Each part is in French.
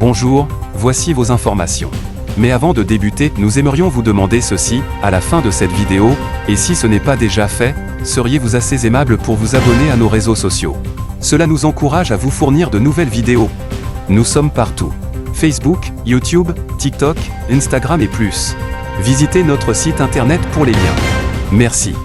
Bonjour, voici vos informations. Mais avant de débuter, nous aimerions vous demander ceci, à la fin de cette vidéo, et si ce n'est pas déjà fait, seriez-vous assez aimable pour vous abonner à nos réseaux sociaux. Cela nous encourage à vous fournir de nouvelles vidéos. Nous sommes partout. Facebook, YouTube, TikTok, Instagram et plus. Visitez notre site internet pour les liens. Merci.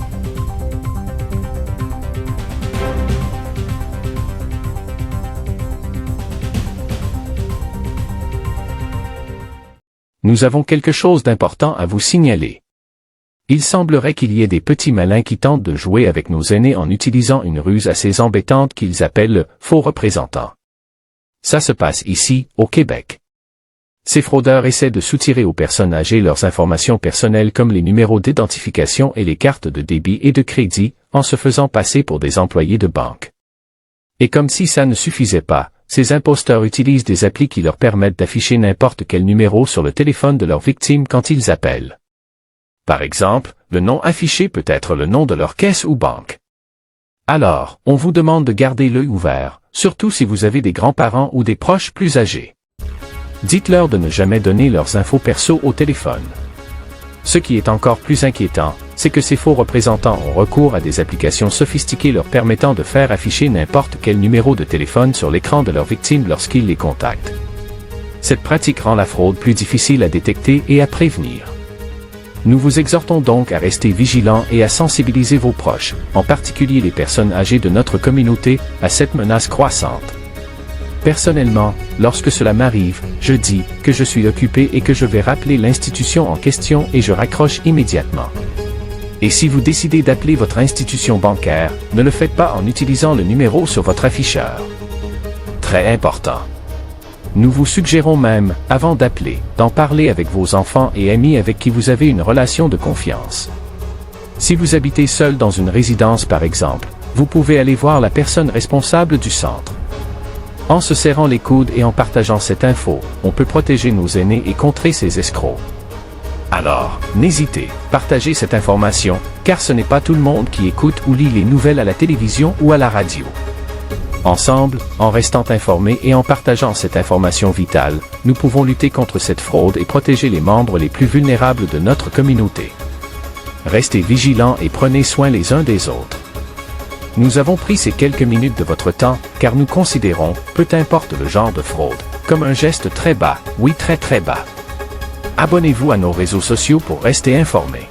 Nous avons quelque chose d'important à vous signaler. Il semblerait qu'il y ait des petits malins qui tentent de jouer avec nos aînés en utilisant une ruse assez embêtante qu'ils appellent le « faux représentant ». Ça se passe ici, au Québec. Ces fraudeurs essaient de soutirer aux personnes âgées leurs informations personnelles comme les numéros d'identification et les cartes de débit et de crédit, en se faisant passer pour des employés de banque. Et comme si ça ne suffisait pas, ces imposteurs utilisent des applis qui leur permettent d'afficher n'importe quel numéro sur le téléphone de leur victime quand ils appellent. Par exemple, le nom affiché peut être le nom de leur caisse ou banque. Alors, on vous demande de garder l'œil ouvert, surtout si vous avez des grands-parents ou des proches plus âgés. Dites-leur de ne jamais donner leurs infos perso au téléphone. Ce qui est encore plus inquiétant, c'est que ces faux représentants ont recours à des applications sophistiquées leur permettant de faire afficher n'importe quel numéro de téléphone sur l'écran de leur victime lorsqu'ils les contactent. Cette pratique rend la fraude plus difficile à détecter et à prévenir. Nous vous exhortons donc à rester vigilants et à sensibiliser vos proches, en particulier les personnes âgées de notre communauté, à cette menace croissante. Personnellement, lorsque cela m'arrive, je dis que je suis occupé et que je vais rappeler l'institution en question et je raccroche immédiatement. Et si vous décidez d'appeler votre institution bancaire, ne le faites pas en utilisant le numéro sur votre afficheur. Très important. Nous vous suggérons même, avant d'appeler, d'en parler avec vos enfants et amis avec qui vous avez une relation de confiance. Si vous habitez seul dans une résidence par exemple, vous pouvez aller voir la personne responsable du centre. En se serrant les coudes et en partageant cette info, on peut protéger nos aînés et contrer ces escrocs. Alors, n'hésitez, partagez cette information, car ce n'est pas tout le monde qui écoute ou lit les nouvelles à la télévision ou à la radio. Ensemble, en restant informés et en partageant cette information vitale, nous pouvons lutter contre cette fraude et protéger les membres les plus vulnérables de notre communauté. Restez vigilants et prenez soin les uns des autres. Nous avons pris ces quelques minutes de votre temps, car nous considérons, peu importe le genre de fraude, comme un geste très bas, oui très bas. Abonnez-vous à nos réseaux sociaux pour rester informés.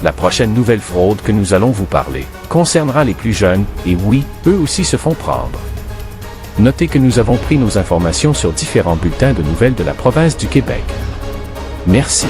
La prochaine nouvelle fraude que nous allons vous parler concernera les plus jeunes, et oui, eux aussi se font prendre. Notez que nous avons pris nos informations sur différents bulletins de nouvelles de la province du Québec. Merci.